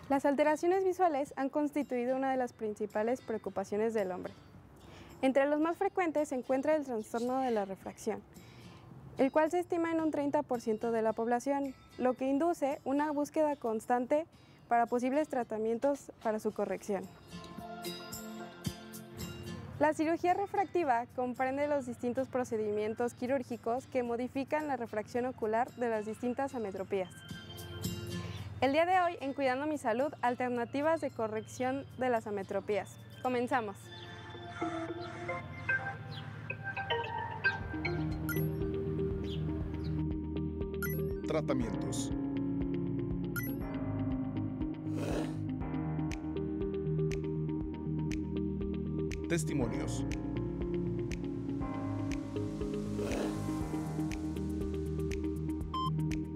Las alteraciones visuales han constituido una de las principales preocupaciones del hombre. Entre los más frecuentes se encuentra el trastorno de la refracción, el cual se estima en un 30% de la población, lo que induce una búsqueda constante para posibles tratamientos para su corrección. La cirugía refractiva comprende los distintos procedimientos quirúrgicos que modifican la refracción ocular de las distintas ametropías. El día de hoy, en Cuidando mi Salud, alternativas de corrección de las ametropías. Comenzamos. Tratamientos. Testimonios.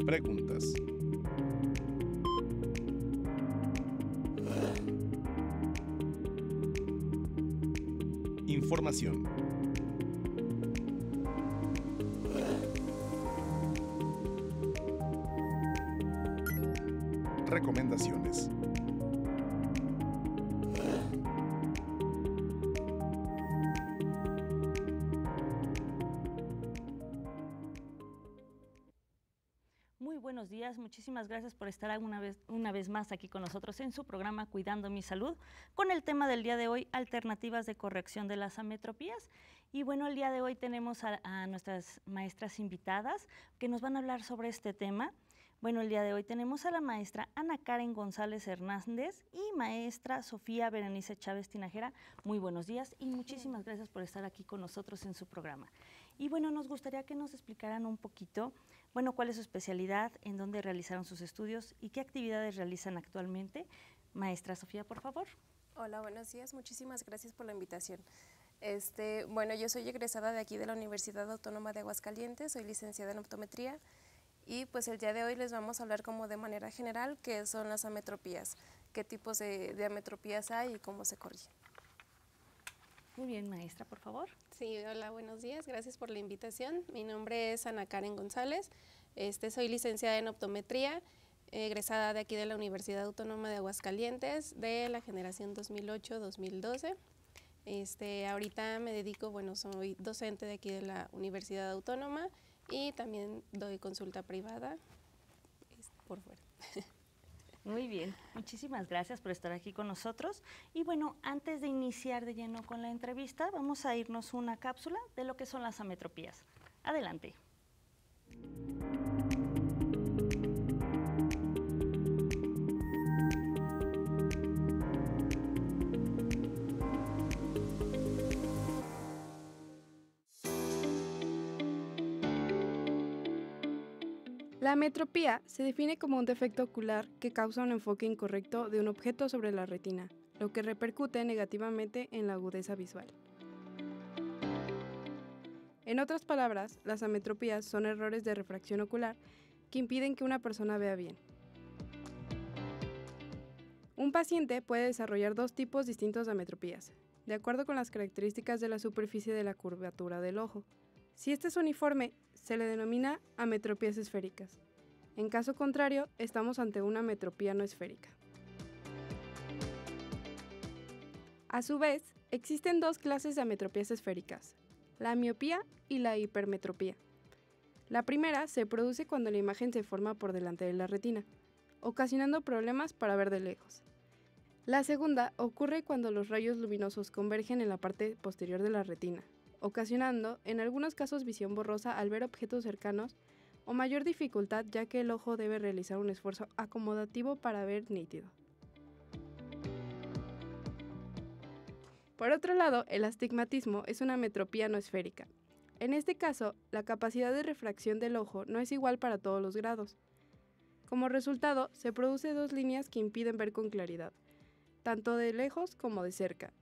Preguntas. Información. Recomendaciones. Muy buenos días, muchísimas gracias por estar una vez más aquí con nosotros en su programa Cuidando mi Salud, con el tema del día de hoy, alternativas de corrección de las ametropías. Y bueno, el día de hoy tenemos a nuestras maestras invitadas que nos van a hablar sobre este tema. Bueno, el día de hoy tenemos a la maestra Ana Karen González Hernández y maestra Sofía Berenice Chávez Tinajera. Muy buenos días y muchísimas gracias por estar aquí con nosotros en su programa. Y bueno, nos gustaría que nos explicaran un poquito, bueno, cuál es su especialidad, en dónde realizaron sus estudios y qué actividades realizan actualmente. Maestra Sofía, por favor. Hola, buenos días. Muchísimas gracias por la invitación. Bueno, yo soy egresada de aquí de la Universidad Autónoma de Aguascalientes, soy licenciada en optometría. Y pues el día de hoy les vamos a hablar como de manera general qué son las ametropías, qué tipos de ametropías hay y cómo se corrigen. Muy bien, maestra, por favor. Sí, hola, buenos días, gracias por la invitación. Mi nombre es Ana Karen González, soy licenciada en optometría, egresada de aquí de la Universidad Autónoma de Aguascalientes de la generación 2008-2012. Ahorita me dedico, bueno, soy docente de aquí de la Universidad Autónoma y también doy consulta privada por fuera. Muy bien, muchísimas gracias por estar aquí con nosotros. Y bueno, antes de iniciar de lleno con la entrevista, vamos a irnos una cápsula de lo que son las ametropías. Adelante. La ametropía se define como un defecto ocular que causa un enfoque incorrecto de un objeto sobre la retina, lo que repercute negativamente en la agudeza visual. En otras palabras, las ametropías son errores de refracción ocular que impiden que una persona vea bien. Un paciente puede desarrollar dos tipos distintos de ametropías, de acuerdo con las características de la superficie de la curvatura del ojo. Si este es uniforme, se le denomina ametropías esféricas. En caso contrario, estamos ante una ametropía no esférica. A su vez, existen dos clases de ametropías esféricas, la miopía y la hipermetropía. La primera se produce cuando la imagen se forma por delante de la retina, ocasionando problemas para ver de lejos. La segunda ocurre cuando los rayos luminosos convergen en la parte posterior de la retina, ocasionando, en algunos casos, visión borrosa al ver objetos cercanos o mayor dificultad ya que el ojo debe realizar un esfuerzo acomodativo para ver nítido. Por otro lado, el astigmatismo es una ametropía no esférica. En este caso, la capacidad de refracción del ojo no es igual para todos los grados. Como resultado, se producen dos líneas que impiden ver con claridad, tanto de lejos como de cerca.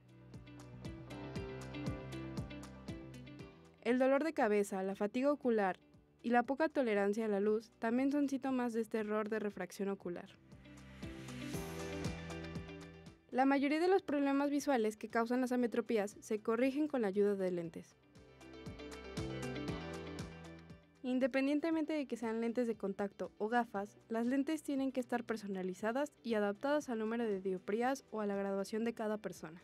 El dolor de cabeza, la fatiga ocular y la poca tolerancia a la luz también son síntomas de este error de refracción ocular. La mayoría de los problemas visuales que causan las ametropías se corrigen con la ayuda de lentes. Independientemente de que sean lentes de contacto o gafas, las lentes tienen que estar personalizadas y adaptadas al número de dioptrías o a la graduación de cada persona.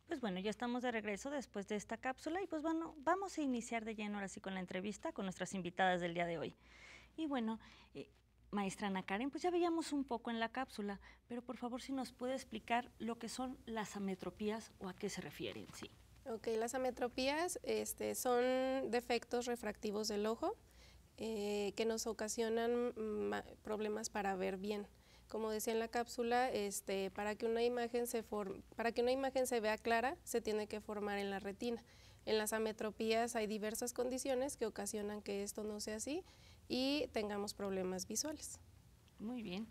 Pues bueno, ya estamos de regreso después de esta cápsula y pues bueno, vamos a iniciar de lleno ahora sí con la entrevista con nuestras invitadas del día de hoy. Y bueno, maestra Ana Karen, pues ya veíamos un poco en la cápsula, pero por favor si nos puede explicar lo que son las ametropías o a qué se refieren, sí. Ok, las ametropías son defectos refractivos del ojo que nos ocasionan problemas para ver bien. Como decía en la cápsula, para que una imagen se vea clara, se tiene que formar en la retina. En las ametropías hay diversas condiciones que ocasionan que esto no sea así y tengamos problemas visuales. Muy bien.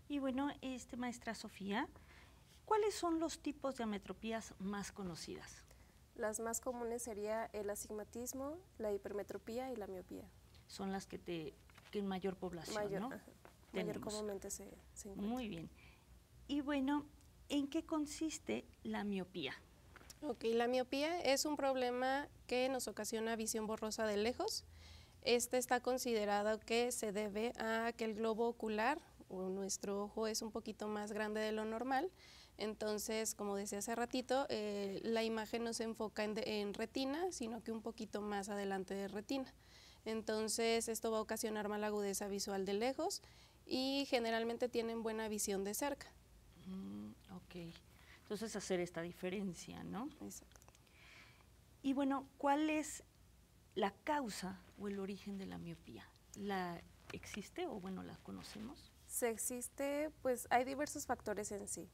Y bueno, maestra Sofía, ¿cuáles son los tipos de ametropías más conocidas? Las más comunes sería el astigmatismo, la hipermetropía y la miopía. Son las que en mayor población, ¿no? Mayor comúnmente se encuentra. Muy bien. Y bueno, ¿en qué consiste la miopía? Ok, la miopía es un problema que nos ocasiona visión borrosa de lejos. Está considerado que se debe a que el globo ocular o nuestro ojo es un poquito más grande de lo normal. Entonces, como decía hace ratito, la imagen no se enfoca en retina, sino que un poquito más adelante de retina. Entonces, esto va a ocasionar mala agudeza visual de lejos y generalmente tienen buena visión de cerca. Ok, entonces hacer esta diferencia, ¿no? Exacto. Y bueno, ¿cuál es la causa o el origen de la miopía? ¿La existe o bueno, la conocemos? Pues hay diversos factores en sí.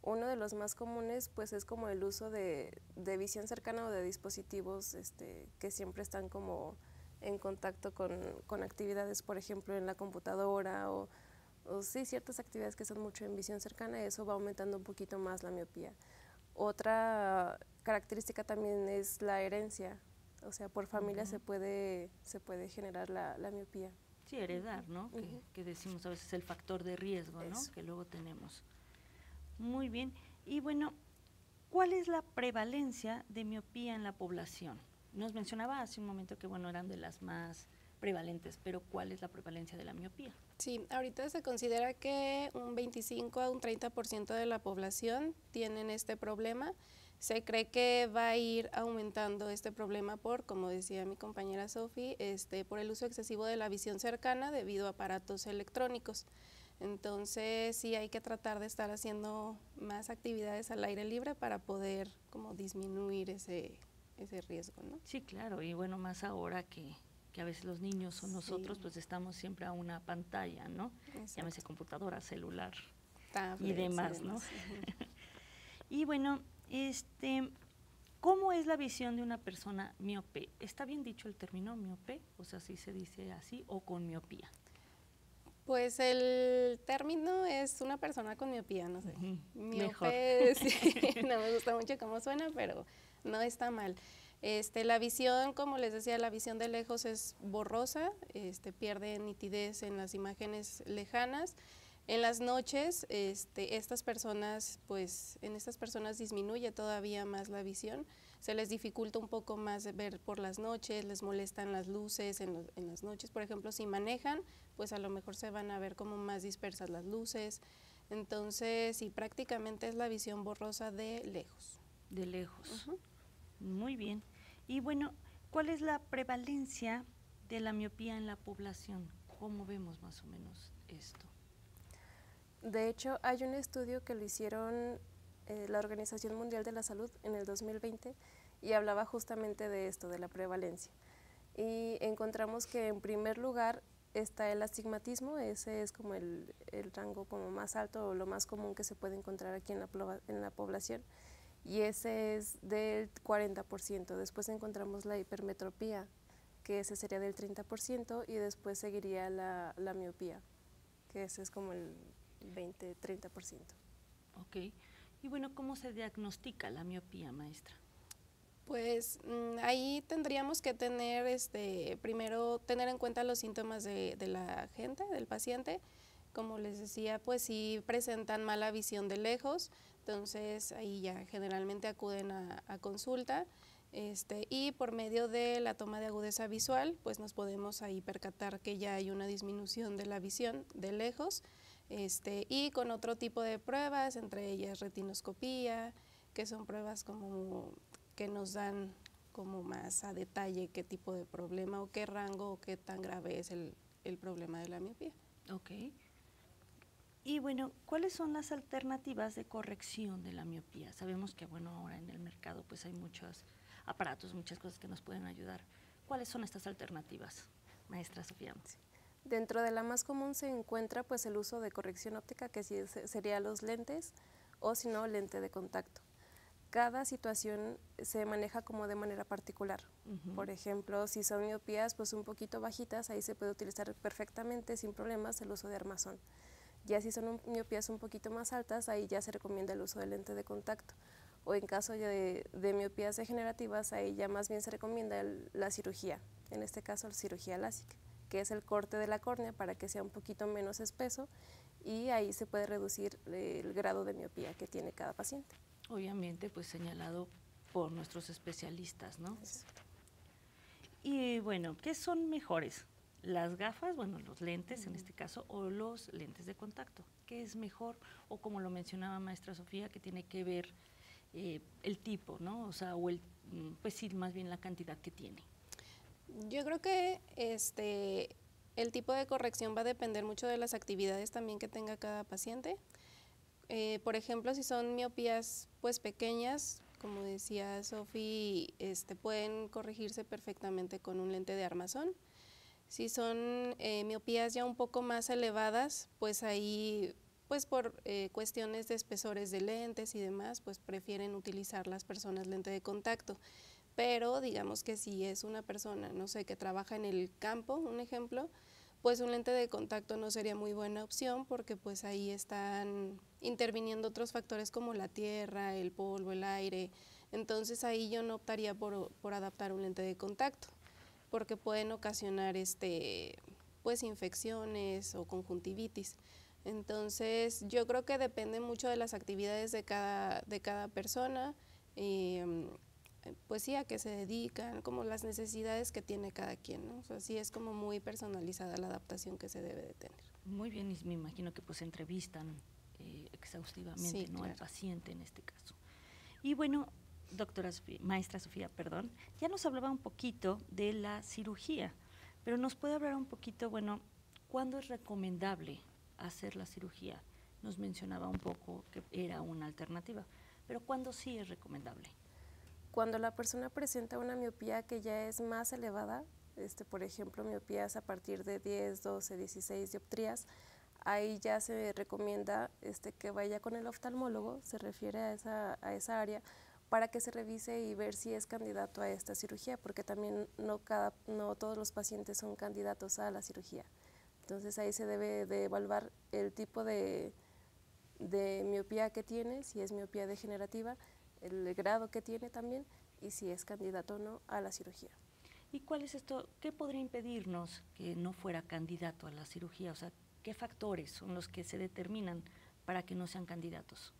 Uno de los más comunes pues es como el uso de visión cercana o de dispositivos que siempre están como en contacto con actividades, por ejemplo, en la computadora o sí, ciertas actividades que son mucho en visión cercana, eso va aumentando un poquito más la miopía. Otra característica también es la herencia, o sea, por familia se puede generar la miopía. Sí, heredar, ¿no? Que decimos a veces el factor de riesgo, ¿no? Que luego tenemos. Muy bien. Y bueno, ¿cuál es la prevalencia de miopía en la población? Nos mencionaba hace un momento que, bueno, eran de las más prevalentes, pero ¿cuál es la prevalencia de la miopía? Sí, ahorita se considera que un 25 a un 30% de la población tienen este problema. Se cree que va a ir aumentando este problema como decía mi compañera Sofi, por el uso excesivo de la visión cercana debido a aparatos electrónicos. Entonces sí hay que tratar de estar haciendo más actividades al aire libre para poder como disminuir ese riesgo, ¿no? Sí, claro, y bueno, más ahora que a veces los niños o nosotros pues estamos siempre a una pantalla, ¿no? Exacto. Llámese computadora, celular Tablets y demás, ¿no? Y bueno, ¿cómo es la visión de una persona miope? ¿Está bien dicho el término miope? O sea, ¿sí se dice así o con miopía? Pues el término es una persona con miopía, no sé. Mejor. Sí, no me gusta mucho cómo suena, pero no está mal. La visión, como les decía, la visión de lejos es borrosa, pierde nitidez en las imágenes lejanas. En las noches, en estas personas disminuye todavía más la visión, se les dificulta un poco más ver por las noches, les molestan las luces en las noches, por ejemplo, si manejan, pues a lo mejor se van a ver como más dispersas las luces, entonces sí, prácticamente es la visión borrosa de lejos. De lejos. Muy bien. Y bueno, ¿cuál es la prevalencia de la miopía en la población? ¿Cómo vemos más o menos esto? De hecho, hay un estudio que lo hicieron la Organización Mundial de la Salud en el 2020 y hablaba justamente de esto, de la prevalencia. Y encontramos que en primer lugar está el astigmatismo, ese es como el rango como más alto o lo más común que se puede encontrar aquí en la población, y ese es del 40%. Después encontramos la hipermetropía, que ese sería del 30%, y después seguiría la miopía, que ese es como el 20-30%. Ok. Y bueno, ¿cómo se diagnostica la miopía, maestra? Pues ahí tendríamos que tener, primero tener en cuenta los síntomas de la gente, del paciente. Como les decía, pues si presentan mala visión de lejos, entonces ahí ya generalmente acuden a consulta. Y por medio de la toma de agudeza visual, pues nos podemos ahí percatar que ya hay una disminución de la visión de lejos, y con otro tipo de pruebas, entre ellas retinoscopía, que son pruebas como que nos dan como más a detalle qué tipo de problema o qué rango o qué tan grave es el problema de la miopía. Ok. Y bueno, ¿cuáles son las alternativas de corrección de la miopía? Sabemos que, bueno, ahora en el mercado pues hay muchos aparatos, muchas cosas que nos pueden ayudar. ¿Cuáles son estas alternativas, maestra Sofía? Dentro de la más común se encuentra pues el uso de corrección óptica, que sí sería los lentes o si no lente de contacto. Cada situación se maneja como de manera particular. Por ejemplo, si son miopías pues un poquito bajitas, ahí se puede utilizar perfectamente sin problemas el uso de armazón. Ya si son miopías un poquito más altas, ahí ya se recomienda el uso de lente de contacto. O en caso de miopías degenerativas, ahí ya más bien se recomienda la cirugía, en este caso la cirugía lásica, que es el corte de la córnea para que sea un poquito menos espeso y ahí se puede reducir el grado de miopía que tiene cada paciente. Obviamente, pues señalado por nuestros especialistas, ¿no? Y bueno, ¿qué son mejores? ¿Las gafas, bueno, los lentes en este caso, o los lentes de contacto? ¿Qué es mejor? O como lo mencionaba maestra Sofía, que tiene que ver el tipo, ¿no? O sea, o pues sí, más bien la cantidad que tiene. Yo creo que el tipo de corrección va a depender mucho de las actividades también que tenga cada paciente. Por ejemplo, si son miopías pues pequeñas, como decía Sofi, pueden corregirse perfectamente con un lente de armazón. Si son miopías ya un poco más elevadas, pues ahí, pues por cuestiones de espesores de lentes y demás, pues prefieren utilizar las personas lente de contacto. Pero digamos que si es una persona, no sé, que trabaja en el campo, un ejemplo, pues un lente de contacto no sería muy buena opción porque pues ahí están interviniendo otros factores como la tierra, el polvo, el aire. Entonces ahí yo no optaría por adaptar un lente de contacto porque pueden ocasionar pues infecciones o conjuntivitis. Entonces yo creo que depende mucho de las actividades de cada persona, pues sí, a qué se dedican, como las necesidades que tiene cada quien, ¿no? O sea, sí es como muy personalizada la adaptación que se debe de tener. Muy bien, y me imagino que pues entrevistan exhaustivamente, sí, ¿no? Claro. Al paciente en este caso. Y bueno, maestra Sofía, perdón, ya nos hablaba un poquito de la cirugía, pero nos puede hablar un poquito, bueno, ¿cuándo es recomendable hacer la cirugía? Nos mencionaba un poco que era una alternativa, pero ¿cuándo sí es recomendable? Cuando la persona presenta una miopía que ya es más elevada, por ejemplo, miopías a partir de 10, 12, 16 dioptrías, ahí ya se recomienda que vaya con el oftalmólogo, se refiere a esa área, para que se revise y ver si es candidato a esta cirugía, porque también no todos los pacientes son candidatos a la cirugía. Entonces ahí se debe de evaluar el tipo de miopía que tiene, si es miopía degenerativa, el grado que tiene también y si es candidato o no a la cirugía. ¿Y cuál es esto? ¿Qué podría impedirnos que no fuera candidato a la cirugía? O sea, ¿qué factores son los que se determinan para que no sean candidatos?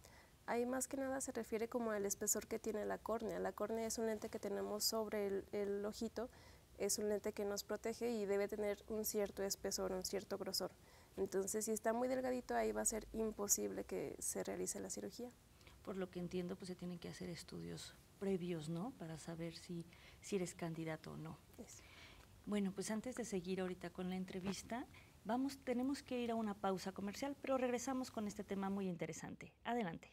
Ahí más que nada se refiere como al espesor que tiene la córnea. La córnea es un lente que tenemos sobre el ojito, es un lente que nos protege y debe tener un cierto espesor, un cierto grosor. Entonces, si está muy delgadito, ahí va a ser imposible que se realice la cirugía. Por lo que entiendo, pues se tienen que hacer estudios previos, ¿no? Para saber si eres candidato o no. Bueno, pues antes de seguir ahorita con la entrevista, tenemos que ir a una pausa comercial, pero regresamos con este tema muy interesante. Adelante.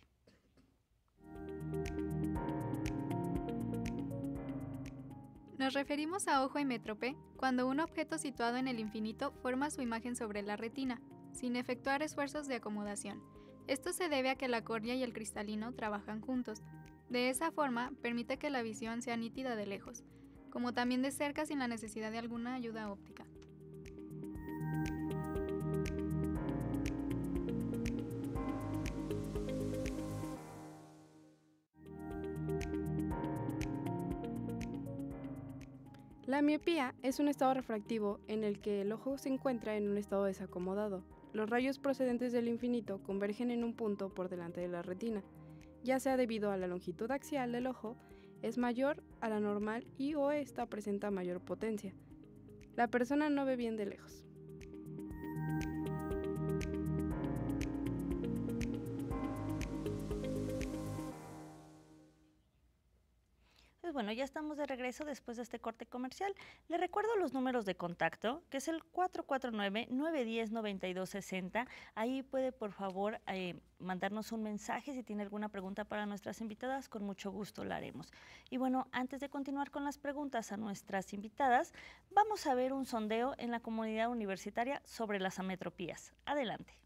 Nos referimos a ojo hemétrope cuando un objeto situado en el infinito forma su imagen sobre la retina, sin efectuar esfuerzos de acomodación. Esto se debe a que la córnea y el cristalino trabajan juntos. De esa forma, permite que la visión sea nítida de lejos, como también de cerca sin la necesidad de alguna ayuda óptica. La miopía es un estado refractivo en el que el ojo se encuentra en un estado desacomodado. Los rayos procedentes del infinito convergen en un punto por delante de la retina, ya sea debido a la longitud axial del ojo, es mayor a la normal y o esta presenta mayor potencia. La persona no ve bien de lejos. Pues bueno, ya estamos de regreso después de este corte comercial. Le recuerdo los números de contacto, que es el 449-910-9260. Ahí puede, por favor, mandarnos un mensaje si tiene alguna pregunta para nuestras invitadas. Con mucho gusto la haremos. Y bueno, antes de continuar con las preguntas a nuestras invitadas, vamos a ver un sondeo en la comunidad universitaria sobre las ametropías. Adelante.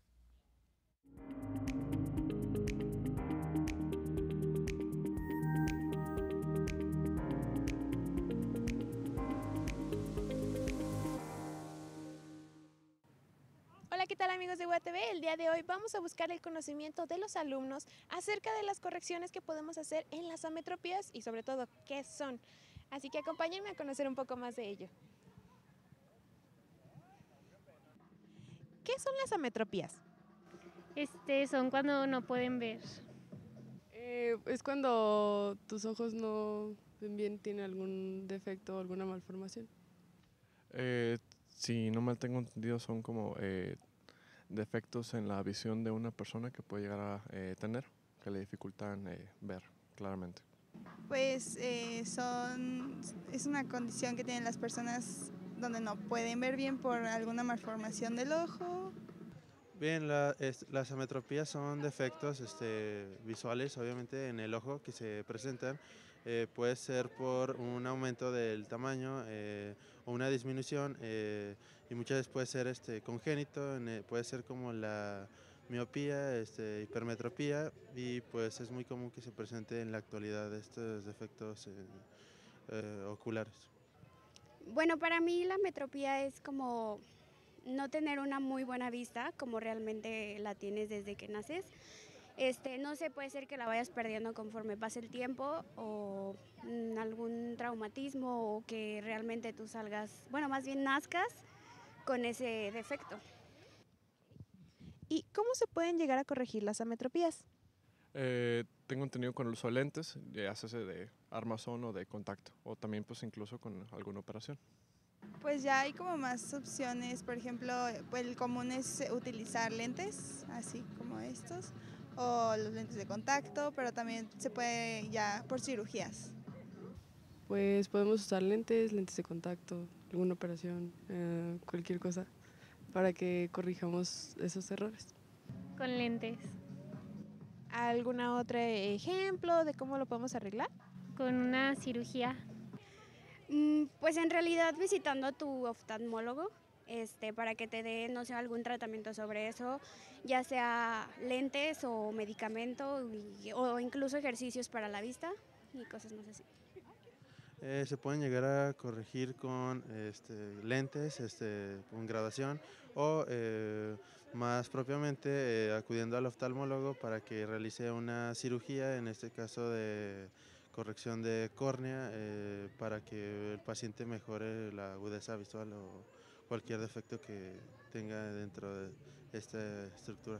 Hola, ¿qué tal amigos de UATV? El día de hoy vamos a buscar el conocimiento de los alumnos acerca de las correcciones que podemos hacer en las ametropías y sobre todo qué son. Así que acompáñenme a conocer un poco más de ello. ¿Qué son las ametropías? Son cuando no pueden ver. Es cuando tus ojos no ven bien, tiene algún defecto o alguna malformación. Si no mal tengo entendido, son como defectos en la visión de una persona que puede llegar a tener, que le dificultan ver claramente. Pues es una condición que tienen las personas donde no pueden ver bien por alguna malformación del ojo. Bien, las ametropías son defectos visuales, obviamente, en el ojo que se presentan. Puede ser por un aumento del tamaño o una disminución, y muchas veces puede ser congénito, puede ser como la miopía, hipermetropía, y pues es muy común que se presente en la actualidad estos defectos oculares. Bueno, para mí la metropía es como no tener una muy buena vista, como realmente la tienes desde que naces. No sé, puede ser que la vayas perdiendo conforme pase el tiempo o algún traumatismo o que realmente tú salgas, bueno, más bien nazcas con ese defecto. ¿Y cómo se pueden llegar a corregir las ametropías? Tengo entendido con el uso de lentes, ya sea de armazón o de contacto, o también pues incluso con alguna operación. Pues ya hay como más opciones, por ejemplo, pues el común es utilizar lentes, así como estos, o los lentes de contacto, pero también se puede ya por cirugías. Pues podemos usar lentes de contacto, alguna operación, cualquier cosa, para que corrijamos esos errores. Con lentes. ¿Algún otro ejemplo de cómo lo podemos arreglar? Con una cirugía. Pues en realidad visitando a tu oftalmólogo, para que te dé, no sé, algún tratamiento sobre eso, ya sea lentes o medicamento o incluso ejercicios para la vista y cosas más así. Se pueden llegar a corregir con lentes, con graduación o más propiamente acudiendo al oftalmólogo para que realice una cirugía, en este caso de corrección de córnea, para que el paciente mejore la agudeza visual o cualquier defecto que tenga dentro de esta estructura.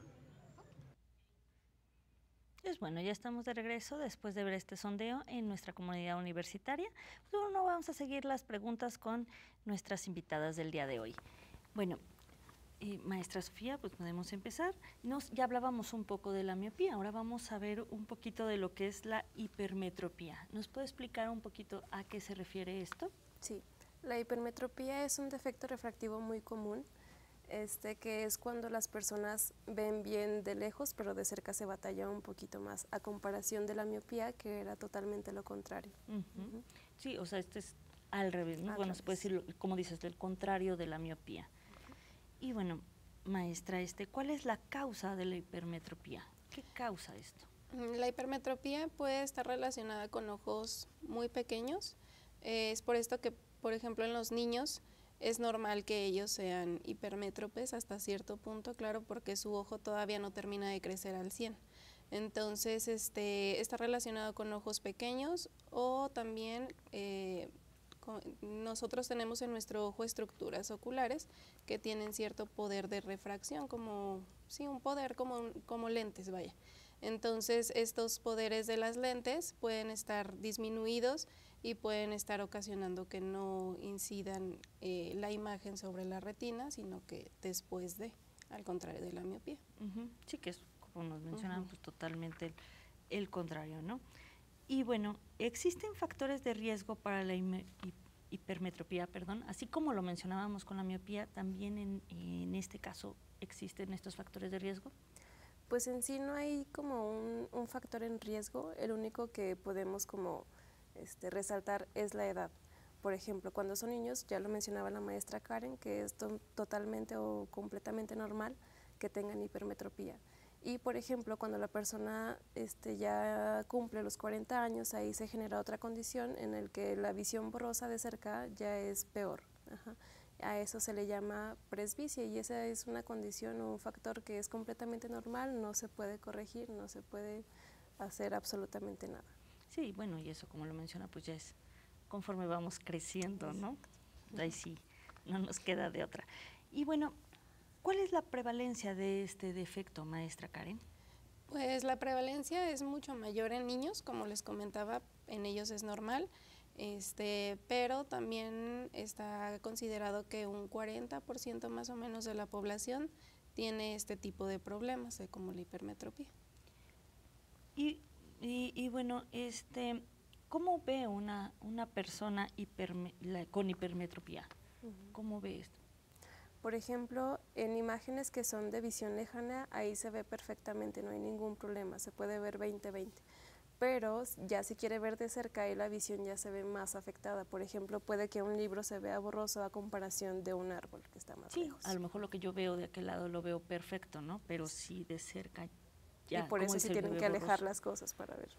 Pues bueno, ya estamos de regreso después de ver este sondeo en nuestra comunidad universitaria. Pues bueno, vamos a seguir las preguntas con nuestras invitadas del día de hoy. Bueno, maestra Sofía, pues podemos empezar. Ya hablábamos un poco de la miopía, ahora vamos a ver un poquito de lo que es la hipermetropía. ¿Nos puede explicar un poquito a qué se refiere esto? Sí, la hipermetropía es un defecto refractivo muy común, que es cuando las personas ven bien de lejos, pero de cerca se batalla un poquito más, a comparación de la miopía, que era totalmente lo contrario. Sí, o sea, este es al revés, ¿no? Bueno, se puede decir, como dices, el contrario de la miopía. Y bueno, maestra, ¿cuál es la causa de la hipermetropía? ¿Qué causa esto? La hipermetropía puede estar relacionada con ojos muy pequeños. Es por esto que, por ejemplo, en los niños es normal que ellos sean hipermétropes hasta cierto punto, claro, porque su ojo todavía no termina de crecer al 100. Entonces, está relacionado con ojos pequeños o también nosotros tenemos en nuestro ojo estructuras oculares que tienen cierto poder de refracción, como, sí, un poder como lentes, vaya. Entonces, estos poderes de las lentes pueden estar disminuidos y pueden estar ocasionando que no incidan la imagen sobre la retina, sino que después de, al contrario de la miopía. Sí, que es, como nos mencionan, pues totalmente el contrario, ¿no? Y bueno, ¿existen factores de riesgo para la hipermetropía, así como lo mencionábamos con la miopía, también en este caso existen estos factores de riesgo? Pues en sí no hay como un factor en riesgo, el único que podemos como resaltar es la edad. Por ejemplo, cuando son niños, ya lo mencionaba la maestra Karen, que es totalmente o completamente normal que tengan hipermetropía. Y por ejemplo, cuando la persona ya cumple los 40 años, ahí se genera otra condición en la que la visión borrosa de cerca ya es peor. A eso se le llama presbicia y esa es una condición o un factor que es completamente normal, no se puede corregir, no se puede hacer absolutamente nada. Sí, bueno, y eso como lo menciona, pues ya es conforme vamos creciendo, ¿no? Ahí sí, no nos queda de otra. Y bueno, ¿cuál es la prevalencia de este defecto, maestra Karen? Pues la prevalencia es mucho mayor en niños, como les comentaba, en ellos es normal, pero también está considerado que un 40% más o menos de la población tiene este tipo de problemas, como la hipermetropía. Y bueno, ¿cómo ve una persona con hipermetropía? ¿Cómo ve esto? Por ejemplo, en imágenes que son de visión lejana, ahí se ve perfectamente, no hay ningún problema, se puede ver 20/20. Pero ya si quiere ver de cerca, ahí la visión ya se ve más afectada. Por ejemplo, puede que un libro se vea borroso a comparación de un árbol que está más lejos. Sí, a lo mejor lo que yo veo de aquel lado lo veo perfecto, ¿no? Pero sí de cerca ya. Y por eso sí tienen que alejar las cosas para ver.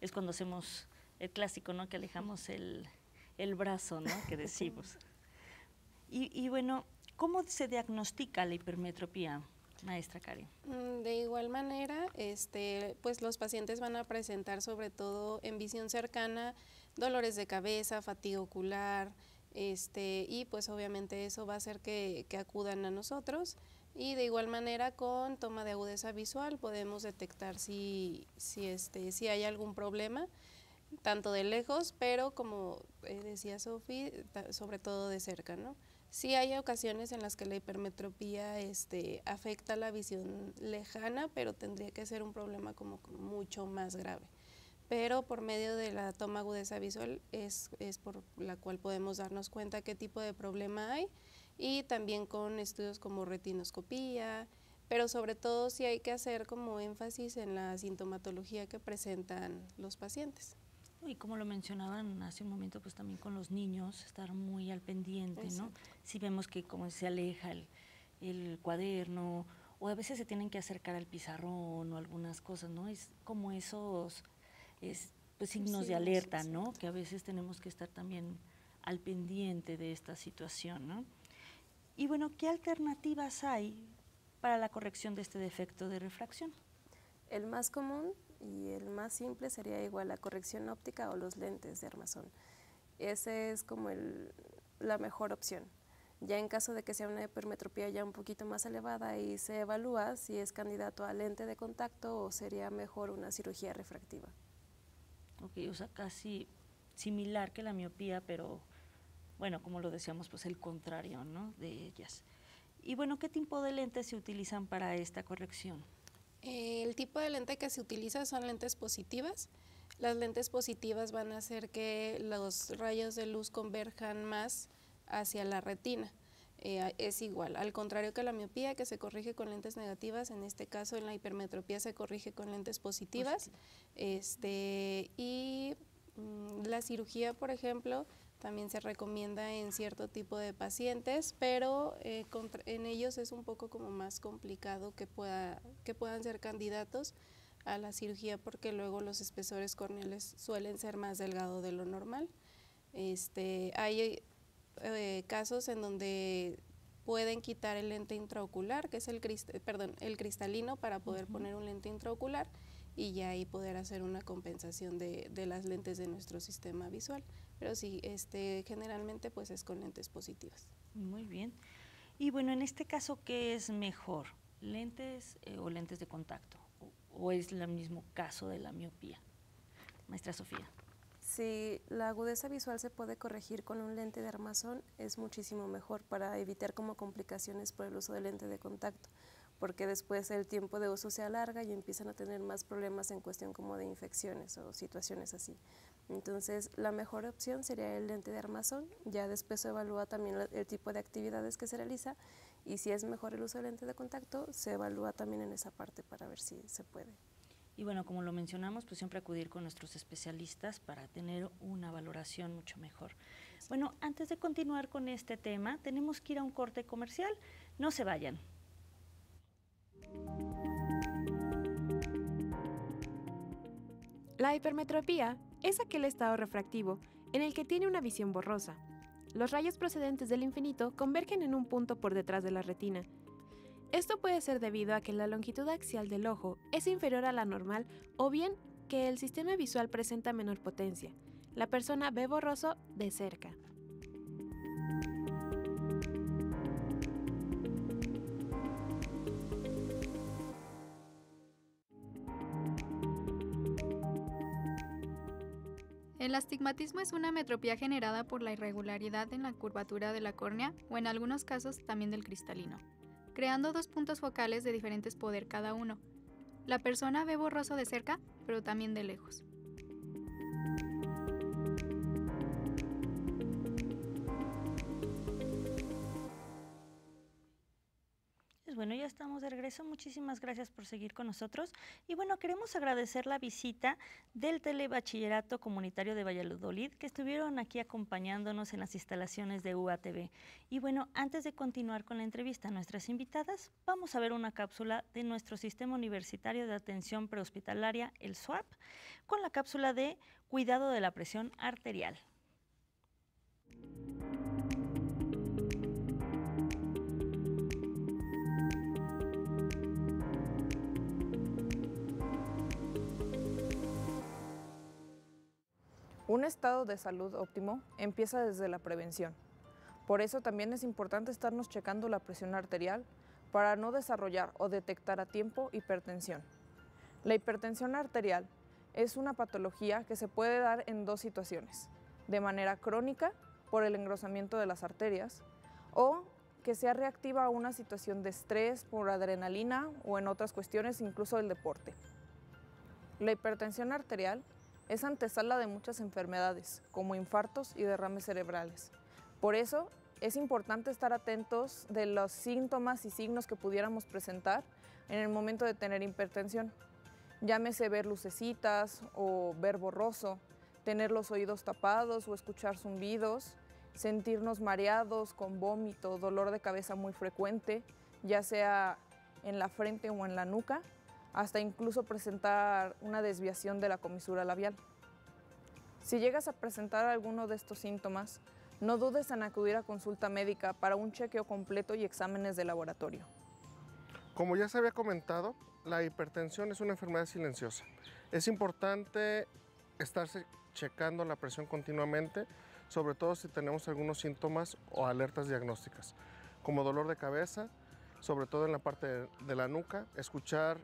Es cuando hacemos el clásico, ¿no? Que alejamos el brazo, ¿no? Que decimos. Y bueno, ¿cómo se diagnostica la hipermetropía, maestra Karen? De igual manera, pues los pacientes van a presentar sobre todo en visión cercana dolores de cabeza, fatiga ocular, y pues obviamente eso va a hacer que acudan a nosotros. Y de igual manera con toma de agudeza visual podemos detectar si hay algún problema, tanto de lejos, pero como decía Sofi, sobre todo de cerca, ¿no? Sí hay ocasiones en las que la hipermetropía afecta la visión lejana, pero tendría que ser un problema como mucho más grave. Pero por medio de la toma agudeza visual es por la cual podemos darnos cuenta qué tipo de problema hay, y también con estudios como retinoscopía, pero sobre todo sí hay que hacer como énfasis en la sintomatología que presentan los pacientes. Y como lo mencionaban hace un momento, pues también con los niños, estar muy al pendiente, ¿no? Exacto. Si vemos que como se aleja el cuaderno, o a veces se tienen que acercar al pizarrón o algunas cosas, ¿no? Es como esos pues, signos de alerta, ¿no? Que a veces tenemos que estar también al pendiente de esta situación, ¿no? Y bueno, ¿qué alternativas hay para la corrección de este defecto de refracción? El más común y el más simple sería igual la corrección óptica o los lentes de armazón. Ese es como la mejor opción. Ya en caso de que sea una hipermetropía ya un poquito más elevada, ahí se evalúa si es candidato a lente de contacto o sería mejor una cirugía refractiva. Ok, o sea, casi similar que la miopía, pero bueno, como lo decíamos, pues el contrario, ¿no? De ellas. Y bueno, ¿qué tipo de lentes se utilizan para esta corrección? El tipo de lente que se utiliza son lentes positivas. Las lentes positivas van a hacer que los rayos de luz converjan más hacia la retina. Es igual, al contrario que la miopía, que se corrige con lentes negativas, en este caso en la hipermetropía se corrige con lentes positivas. Y la cirugía, por ejemplo, también se recomienda en cierto tipo de pacientes, pero en ellos es un poco como más complicado que puedan ser candidatos a la cirugía, porque luego los espesores corneales suelen ser más delgados de lo normal. Hay casos en donde pueden quitar el lente intraocular, que es el cristalino, para poder poner un lente intraocular, y ya ahí poder hacer una compensación de las lentes de nuestro sistema visual. Pero sí, generalmente pues es con lentes positivas. Muy bien. Y bueno, en este caso, ¿qué es mejor? ¿Lentes o lentes de contacto? ¿O es el mismo caso de la miopía? Maestra Sofía. Si la agudeza visual se puede corregir con un lente de armazón, es muchísimo mejor para evitar como complicaciones por el uso de lente de contacto, porque después el tiempo de uso se alarga y empiezan a tener más problemas en cuestión como de infecciones o situaciones así. Entonces, la mejor opción sería el lente de armazón, ya después se evalúa también el tipo de actividades que se realiza, y si es mejor el uso de lente de contacto, se evalúa también en esa parte para ver si se puede. Y bueno, como lo mencionamos, pues siempre acudir con nuestros especialistas para tener una valoración mucho mejor. Bueno, antes de continuar con este tema, tenemos que ir a un corte comercial. No se vayan. La hipermetropía es aquel estado refractivo en el que tiene una visión borrosa. Los rayos procedentes del infinito convergen en un punto por detrás de la retina. Esto puede ser debido a que la longitud axial del ojo es inferior a la normal o bien que el sistema visual presenta menor potencia. La persona ve borroso de cerca. El astigmatismo es una metropía generada por la irregularidad en la curvatura de la córnea o en algunos casos también del cristalino, creando dos puntos focales de diferentes poder cada uno. La persona ve borroso de cerca, pero también de lejos. Bueno, ya estamos de regreso. Muchísimas gracias por seguir con nosotros. Y bueno, queremos agradecer la visita del Telebachillerato Comunitario de Valladolid, que estuvieron aquí acompañándonos en las instalaciones de UATV. Y bueno, antes de continuar con la entrevista a nuestras invitadas, vamos a ver una cápsula de nuestro Sistema Universitario de Atención Prehospitalaria, el SUAP, con la cápsula de cuidado de la presión arterial. Un estado de salud óptimo empieza desde la prevención. Por eso también es importante estarnos checando la presión arterial para no desarrollar o detectar a tiempo hipertensión. La hipertensión arterial es una patología que se puede dar en dos situaciones: de manera crónica por el engrosamiento de las arterias o que sea reactiva a una situación de estrés por adrenalina o en otras cuestiones, incluso del deporte. La hipertensión arterial es antesala de muchas enfermedades, como infartos y derrames cerebrales. Por eso, es importante estar atentos de los síntomas y signos que pudiéramos presentar en el momento de tener hipertensión. Llámese ver lucecitas o ver borroso, tener los oídos tapados o escuchar zumbidos, sentirnos mareados, con vómito, dolor de cabeza muy frecuente, ya sea en la frente o en la nuca, hasta incluso presentar una desviación de la comisura labial. Si llegas a presentar alguno de estos síntomas, no dudes en acudir a consulta médica para un chequeo completo y exámenes de laboratorio. Como ya se había comentado, la hipertensión es una enfermedad silenciosa. Es importante estarse checando la presión continuamente, sobre todo si tenemos algunos síntomas o alertas diagnósticas, como dolor de cabeza, sobre todo en la parte de la nuca, escuchar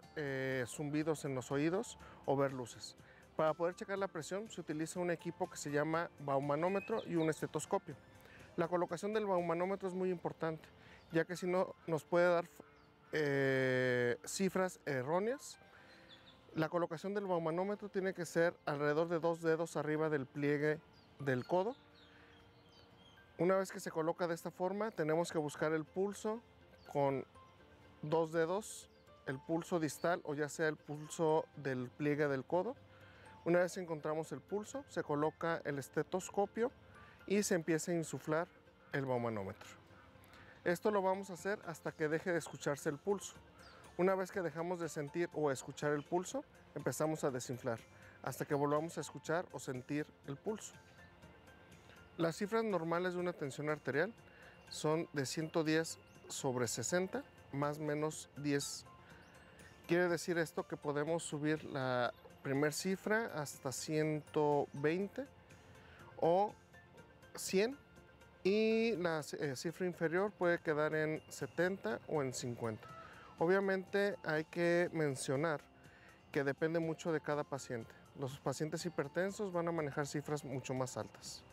zumbidos en los oídos o ver luces. Para poder checar la presión se utiliza un equipo que se llama baumanómetro y un estetoscopio. La colocación del baumanómetro es muy importante, ya que si no nos puede dar cifras erróneas. La colocación del baumanómetro tiene que ser alrededor de 2 dedos arriba del pliegue del codo. Una vez que se coloca de esta forma, tenemos que buscar el pulso con 2 dedos, el pulso distal o ya sea el pulso del pliegue del codo. Una vez encontramos el pulso, se coloca el estetoscopio y se empieza a insuflar el baumanómetro. Esto lo vamos a hacer hasta que deje de escucharse el pulso. Una vez que dejamos de sentir o escuchar el pulso, empezamos a desinflar hasta que volvamos a escuchar o sentir el pulso. Las cifras normales de una tensión arterial son de 110/60, más o menos 10 Quiere decir esto que podemos subir la primer cifra hasta 120 o 100 y la cifra inferior puede quedar en 70 o en 50. Obviamente hay que mencionar que depende mucho de cada paciente. Los pacientes hipertensos van a manejar cifras mucho más altas.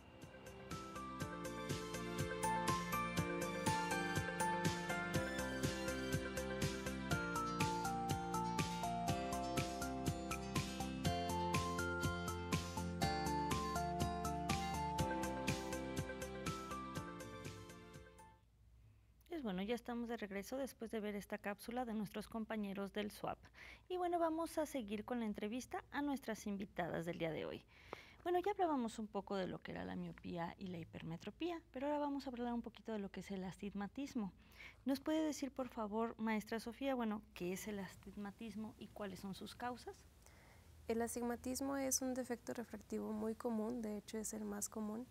Bueno, ya estamos de regreso después de ver esta cápsula de nuestros compañeros del SWAP. Y bueno, vamos a seguir con la entrevista a nuestras invitadas del día de hoy. Bueno, ya hablábamos un poco de lo que era la miopía y la hipermetropía, pero ahora vamos a hablar un poquito de lo que es el astigmatismo. ¿Nos puede decir, por favor, maestra Sofía, bueno, qué es el astigmatismo y cuáles son sus causas? El astigmatismo es un defecto refractivo muy común, de hecho es el más común,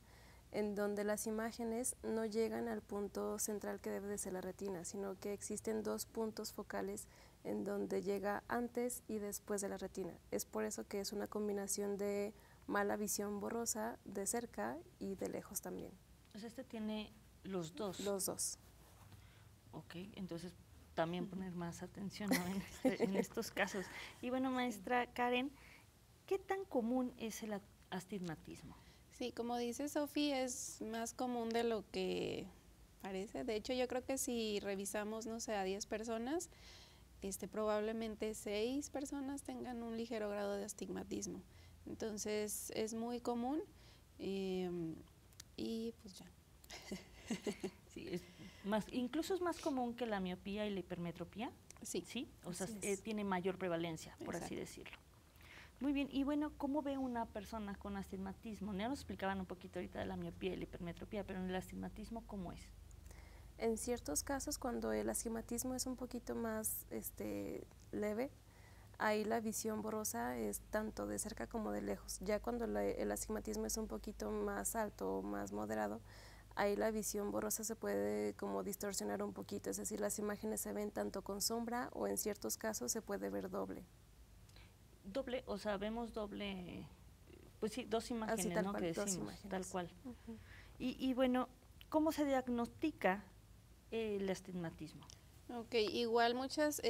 en donde las imágenes no llegan al punto central que debe de ser la retina, sino que existen dos puntos focales en donde llega antes y después de la retina. Es por eso que es una combinación de mala visión borrosa de cerca y de lejos también. Pues este tiene los dos. Los dos. Ok, entonces también poner más atención, ¿no? en estos casos. Y bueno, maestra Karen, ¿qué tan común es el astigmatismo? Sí, como dice Sofi, es más común de lo que parece. De hecho, yo creo que si revisamos, no sé, a 10 personas, probablemente 6 personas tengan un ligero grado de astigmatismo. Entonces, es muy común y pues ya. Sí, incluso es más común que la miopía y la hipermetropía. Sí. ¿Sí? O sea, tiene mayor prevalencia, por así decirlo. Muy bien, y bueno, ¿cómo ve una persona con astigmatismo? Ya nos explicaban un poquito ahorita de la miopía y la hipermetropía, pero en el astigmatismo, ¿cómo es? En ciertos casos, cuando el astigmatismo es un poquito más leve, ahí la visión borrosa es tanto de cerca como de lejos. Ya cuando el astigmatismo es un poquito más alto o más moderado, ahí la visión borrosa se puede como distorsionar un poquito, es decir, las imágenes se ven tanto con sombra o en ciertos casos se puede ver doble. Doble, o sea, vemos doble, pues sí, dos imágenes, así, tal ¿no? cual, Que decimos, dos imágenes. tal cual. Y bueno, ¿cómo se diagnostica el astigmatismo? Ok, igual muchos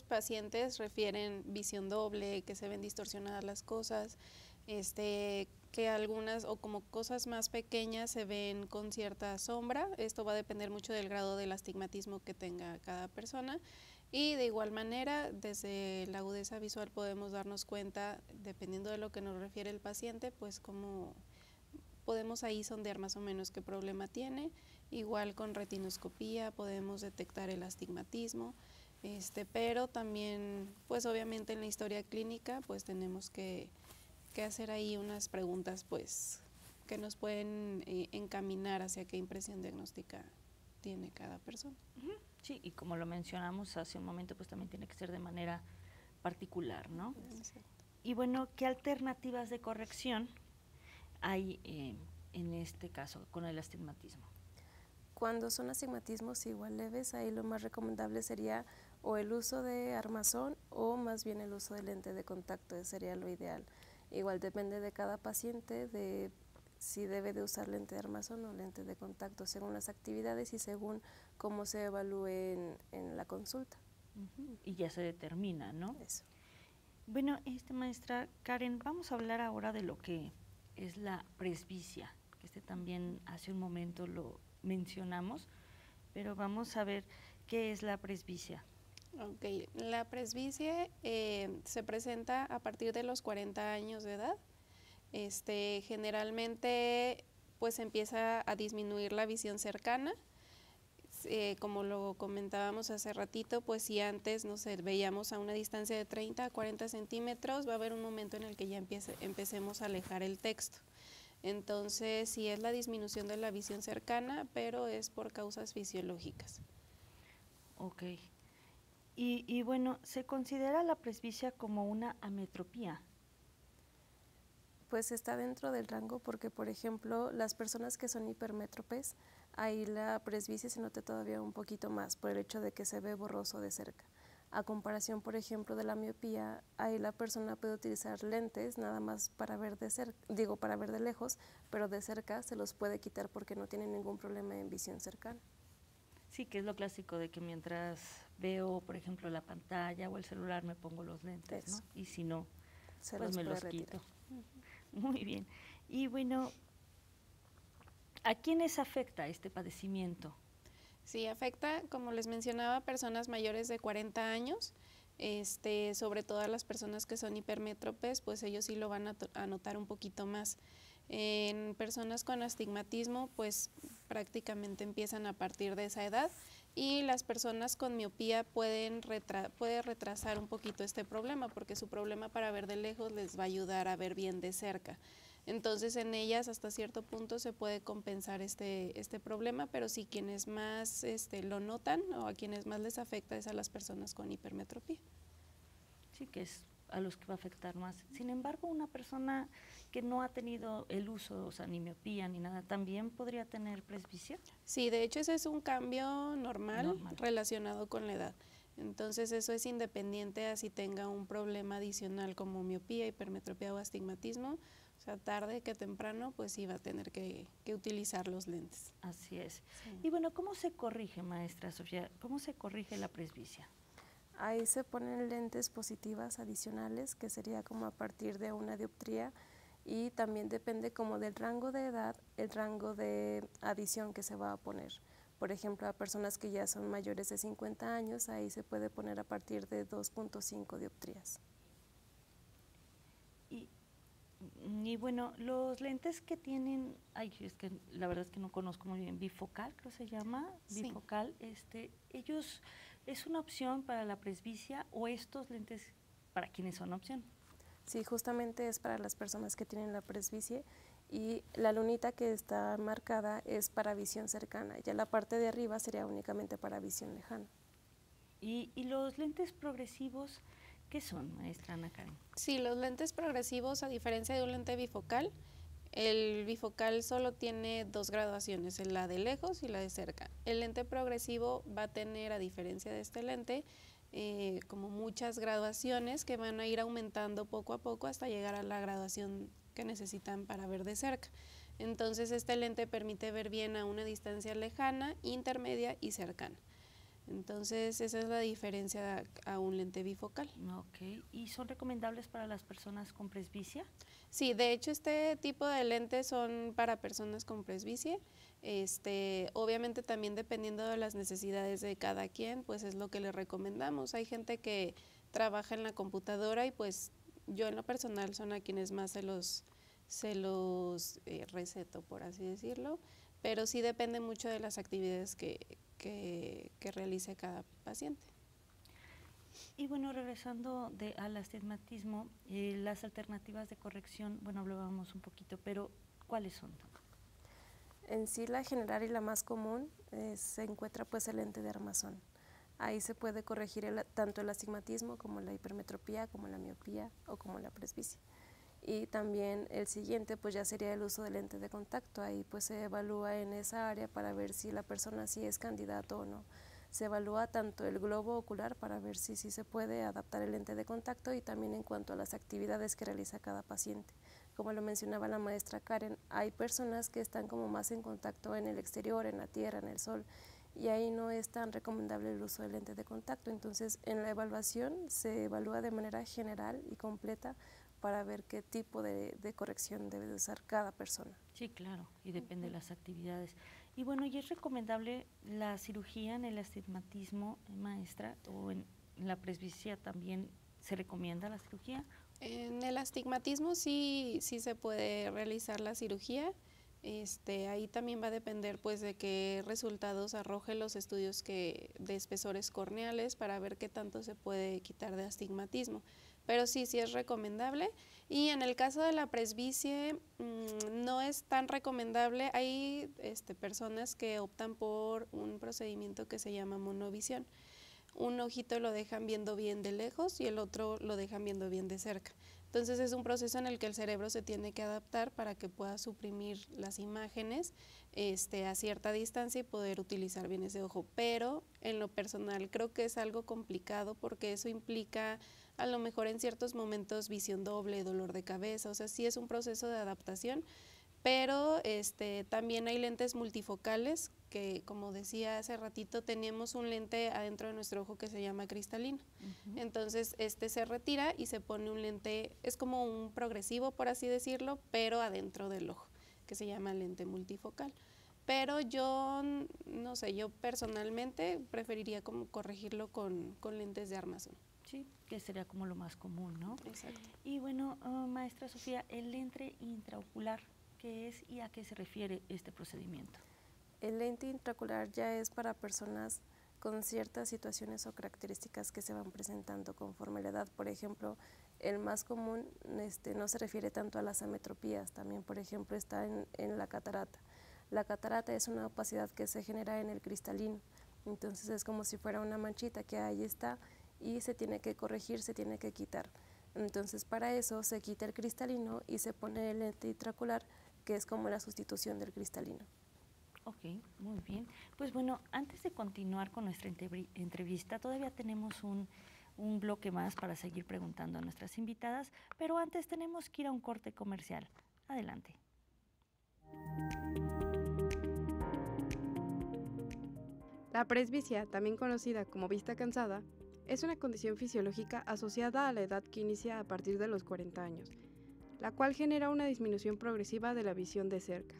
pacientes refieren visión doble, que se ven distorsionadas las cosas, que algunas o como cosas más pequeñas se ven con cierta sombra. Esto va a depender mucho del grado del astigmatismo que tenga cada persona. Y de igual manera, desde la agudeza visual podemos darnos cuenta, dependiendo de lo que nos refiere el paciente, pues cómo podemos ahí sondear más o menos qué problema tiene. Igual con retinoscopía podemos detectar el astigmatismo, pero también, pues obviamente en la historia clínica, pues tenemos que hacer ahí unas preguntas, pues, que nos pueden encaminar hacia qué impresión diagnóstica tiene cada persona. Sí, y como lo mencionamos hace un momento, pues también tiene que ser de manera particular, ¿no? Exacto. Y bueno, ¿qué alternativas de corrección hay en este caso con el astigmatismo? Cuando son astigmatismos igual leves, ahí lo más recomendable sería o el uso de armazón o más bien el uso de lente de contacto, sería lo ideal. Igual depende de cada paciente, de si debe de usar lente de armazón o lente de contacto, según las actividades y según cómo se evalúe en la consulta. Y ya se determina, ¿no? Eso. Bueno, maestra Karen, vamos a hablar ahora de lo que es la presbicia, que también hace un momento lo mencionamos, pero vamos a ver qué es la presbicia. Ok, la presbicia se presenta a partir de los 40 años de edad. Generalmente pues empieza a disminuir la visión cercana, como lo comentábamos hace ratito, pues si antes veíamos a una distancia de 30 a 40 centímetros, va a haber un momento en el que ya empecemos a alejar el texto. Entonces sí es la disminución de la visión cercana, pero es por causas fisiológicas. Ok. Y bueno, ¿se considera la presbicia como una ametropía? Pues está dentro del rango porque, por ejemplo, las personas que son hipermétropes, ahí la presbicia se nota todavía un poquito más por el hecho de que se ve borroso de cerca. A comparación, por ejemplo, de la miopía, ahí la persona puede utilizar lentes nada más para ver de cerca, para ver de lejos, pero de cerca se los puede quitar porque no tiene ningún problema en visión cercana. Sí, que es lo clásico de que mientras veo, por ejemplo, la pantalla o el celular me pongo los lentes, ¿no? Y si no, pues me los quito. Muy bien. Y bueno, ¿a quiénes afecta este padecimiento? Sí, afecta, como les mencionaba, a personas mayores de 40 años, sobre todo a las personas que son hipermétropes, pues ellos sí lo van a notar un poquito más. En personas con astigmatismo, pues prácticamente empiezan a partir de esa edad, y las personas con miopía puede retrasar un poquito este problema, porque su problema para ver de lejos les va a ayudar a ver bien de cerca. Entonces en ellas hasta cierto punto se puede compensar este problema, pero sí quienes más lo notan o a quienes más les afecta es a las personas con hipermetropía. Sí, que es a los que va a afectar más. Sin embargo, una persona que no ha tenido el uso, o sea, ni miopía ni nada, ¿también podría tener presbicia? Sí, de hecho ese es un cambio normal relacionado con la edad. Entonces eso es independiente a si tenga un problema adicional como miopía, hipermetropía o astigmatismo. O sea, tarde que temprano, pues sí va a tener que utilizar los lentes. Así es. Sí. Y bueno, ¿cómo se corrige, maestra Sofía? ¿Cómo se corrige la presbicia? Ahí se ponen lentes positivas adicionales, que sería como a partir de una dioptría, y también depende como del rango de edad, el rango de adición que se va a poner. Por ejemplo, a personas que ya son mayores de 50 años, ahí se puede poner a partir de 2.5 dioptrías. Y bueno, los lentes que tienen, es que la verdad es que no conozco muy bien, bifocal, creo que se llama, bifocal, ellos, ¿es una opción para la presbicia o estos lentes para quienes son opción? Sí, justamente es para las personas que tienen la presbicia, y la lunita que está marcada es para visión cercana, ya la parte de arriba sería únicamente para visión lejana. ¿Y los lentes progresivos qué son, maestra Ana Karen? Sí, los lentes progresivos, a diferencia de un lente bifocal, el bifocal solo tiene dos graduaciones, la de lejos y la de cerca. El lente progresivo va a tener, a diferencia de este lente, como muchas graduaciones que van a ir aumentando poco a poco hasta llegar a la graduación que necesitan para ver de cerca. Entonces este lente permite ver bien a una distancia lejana, intermedia y cercana. Entonces esa es la diferencia a un lente bifocal. Ok, ¿y son recomendables para las personas con presbicia? Sí, de hecho este tipo de lentes son para personas con presbicia. Obviamente también dependiendo de las necesidades de cada quien, pues es lo que le recomendamos. Hay gente que trabaja en la computadora y pues yo en lo personal son a quienes más se los receto, por así decirlo, pero sí depende mucho de las actividades que realice cada paciente. Y bueno, regresando al astigmatismo, las alternativas de corrección, bueno, hablábamos un poquito, pero ¿cuáles son? En sí, la general y la más común se encuentra pues el lente de armazón. Ahí se puede corregir tanto el astigmatismo como la hipermetropía, como la miopía o como la presbicia. Y también el siguiente pues ya sería el uso del lente de contacto. Ahí pues se evalúa en esa área para ver si la persona sí es candidato o no. Se evalúa tanto el globo ocular para ver si sí se puede adaptar el lente de contacto, y también en cuanto a las actividades que realiza cada paciente. Como lo mencionaba la maestra Karen, hay personas que están como más en contacto en el exterior, en la tierra, en el sol, y ahí no es tan recomendable el uso del lente de contacto. Entonces en la evaluación se evalúa de manera general y completa para ver qué tipo de corrección debe de usar cada persona. Sí, claro, y depende de las actividades. Y bueno, ¿y es recomendable la cirugía en el astigmatismo, maestra, o en la presbicia también se recomienda la cirugía? En el astigmatismo sí se puede realizar la cirugía. Ahí también va a depender pues de qué resultados arroje los estudios de espesores corneales para ver qué tanto se puede quitar de astigmatismo. Pero sí es recomendable. Y en el caso de la presbicie no es tan recomendable. Hay personas que optan por un procedimiento que se llama monovisión. un ojito lo dejan viendo bien de lejos y el otro lo dejan viendo bien de cerca. Entonces es un proceso en el que el cerebro se tiene que adaptar para que pueda suprimir las imágenes a cierta distancia y poder utilizar bien ese ojo. Pero en lo personal creo que es algo complicado porque eso implica a lo mejor en ciertos momentos visión doble, dolor de cabeza, o sea, sí es un proceso de adaptación, pero también hay lentes multifocales que, como decía hace ratito, tenemos un lente adentro de nuestro ojo que se llama cristalino. Entonces se retira y se pone un lente, es como un progresivo por así decirlo, pero adentro del ojo, que se llama lente multifocal. Pero yo, no sé, yo personalmente preferiría como corregirlo con lentes de armazón. Sí, que sería como lo más común, ¿no? Exacto. Y bueno, maestra Sofía, el lente intraocular, ¿qué es y a qué se refiere este procedimiento? El lente intraocular ya es para personas con ciertas situaciones o características que se van presentando conforme la edad. Por ejemplo, el más común no se refiere tanto a las ametropías, también por ejemplo está en la catarata. La catarata es una opacidad que se genera en el cristalino, entonces es como si fuera una manchita que ahí está y se tiene que corregir, se tiene que quitar. Entonces para eso se quita el cristalino y se pone el lente intraocular, que es como la sustitución del cristalino. Ok, muy bien. Pues bueno, antes de continuar con nuestra entrevista, todavía tenemos un bloque más para seguir preguntando a nuestras invitadas, pero antes tenemos que ir a un corte comercial. Adelante. La presbicia, también conocida como vista cansada, es una condición fisiológica asociada a la edad que inicia a partir de los 40 años, la cual genera una disminución progresiva de la visión de cerca.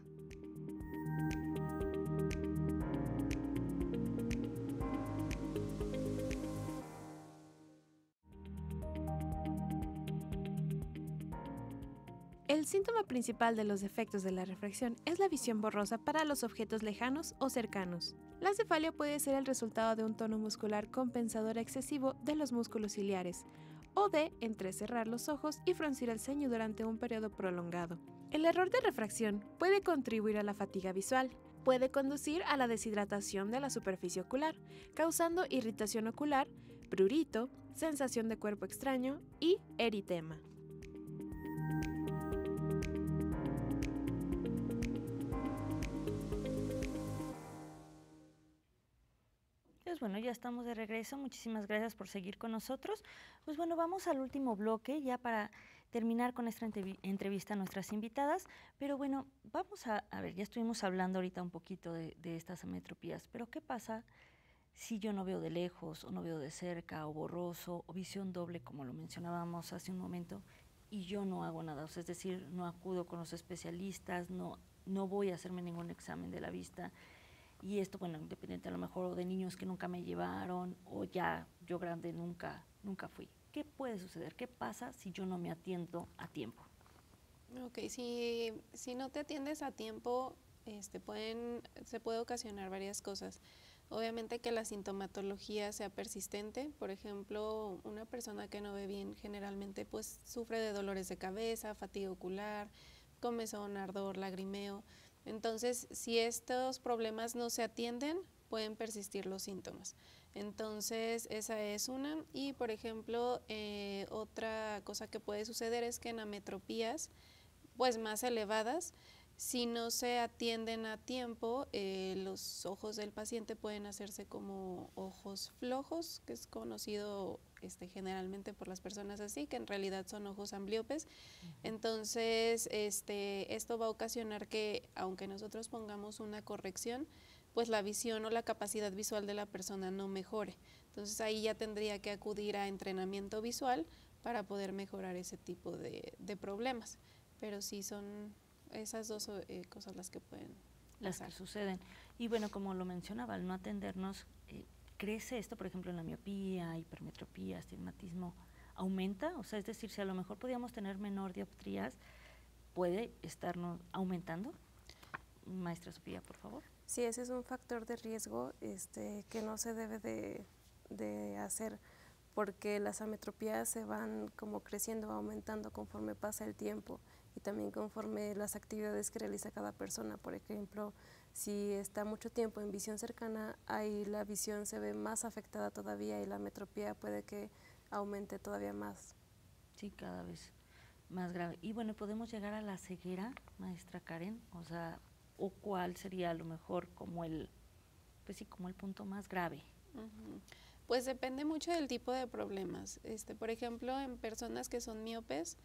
El síntoma principal de los defectos de la refracción es la visión borrosa para los objetos lejanos o cercanos. La cefalia puede ser el resultado de un tono muscular compensador excesivo de los músculos ciliares o de entrecerrar los ojos y fruncir el ceño durante un periodo prolongado. El error de refracción puede contribuir a la fatiga visual. Puede conducir a la deshidratación de la superficie ocular, causando irritación ocular, prurito, sensación de cuerpo extraño y eritema. Pues bueno, ya estamos de regreso. Muchísimas gracias por seguir con nosotros. Pues bueno, vamos al último bloque ya para terminar con esta entrevista a nuestras invitadas. Pero bueno, vamos a ver, ya estuvimos hablando ahorita un poquito de estas ametropías, pero ¿qué pasa si yo no veo de lejos o no veo de cerca o borroso o visión doble, como lo mencionábamos hace un momento, y yo no hago nada? O sea, es decir, no acudo con los especialistas, no voy a hacerme ningún examen de la vista. Y esto, bueno, independiente a lo mejor de niños que nunca me llevaron o ya yo grande nunca fui. ¿Qué puede suceder? ¿Qué pasa si yo no me atiendo a tiempo? Ok, si no te atiendes a tiempo, se puede ocasionar varias cosas. Obviamente que la sintomatología sea persistente. Por ejemplo, una persona que no ve bien generalmente pues sufre de dolores de cabeza, fatiga ocular, comezón, ardor, lagrimeo. Entonces, si estos problemas no se atienden, pueden persistir los síntomas. Entonces, esa es una. Y, por ejemplo, otra cosa que puede suceder es que en ametropías pues, más elevadas, si no se atienden a tiempo, los ojos del paciente pueden hacerse como ojos flojos, que es conocido generalmente por las personas así, que en realidad son ojos ambliopes. Entonces, esto va a ocasionar que, aunque nosotros pongamos una corrección, pues la visión o la capacidad visual de la persona no mejore. Entonces, ahí ya tendría que acudir a entrenamiento visual para poder mejorar ese tipo de problemas. Pero sí son esas dos cosas las que pueden pasar. Las que suceden. Y bueno, como lo mencionaba, al no atendernos, ¿crece esto, por ejemplo, en la miopía, hipermetropía, astigmatismo? ¿Aumenta? O sea, es decir, si a lo mejor podíamos tener menor dioptrías, ¿puede estarnos aumentando? Maestra Sofía, por favor. Sí, ese es un factor de riesgo que no se debe de hacer, porque las ametropías se van como creciendo, aumentando conforme pasa el tiempo y también conforme las actividades que realiza cada persona. Por ejemplo, Si está mucho tiempo en visión cercana, ahí la visión se ve más afectada todavía y la metropía puede que aumente todavía más. Sí, cada vez más grave. Y bueno, ¿podemos llegar a la ceguera, maestra Karen? O sea, ¿o cuál sería a lo mejor como el, pues sí, como el punto más grave? Pues depende mucho del tipo de problemas. Por ejemplo, en personas que son miopes,